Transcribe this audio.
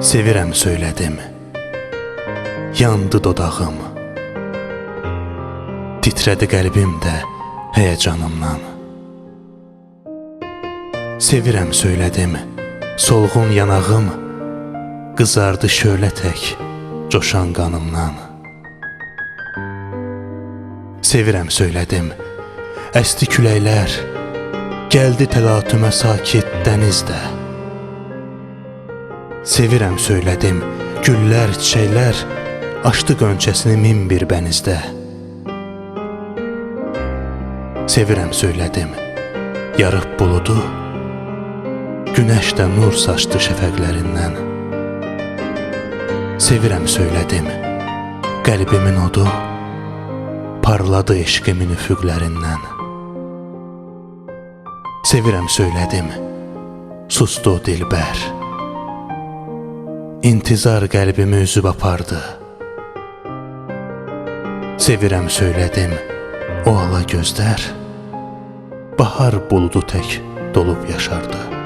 Sevirəm söylədim, yandı dodağım, titrədi qəlbim də həyəcanımdan. Sevirəm söylədim, solğun yanağım, qızardı şölə tək coşan qanımdan. Sevirəm söylədim, əsti küləklər, gəldi təlatümə sakit dənizdə. Sevirəm söylədim, güllər, çiçəklər, açdı qönçəsini min bir bənizdə. Sevirəm söylədim, yarıb buludu, günəş də nur saçdı şəfəqlərindən. Sevirəm söylədim, qəlbimin odu, parladı eşqimin üfüqlərindən. Sevirəm söylədim, sustu dilbər, İntizar qəlbimi üzüb apardı. Sevirəm söylədim, o ala gözlər, bahar buludu tək dolub yaşardı.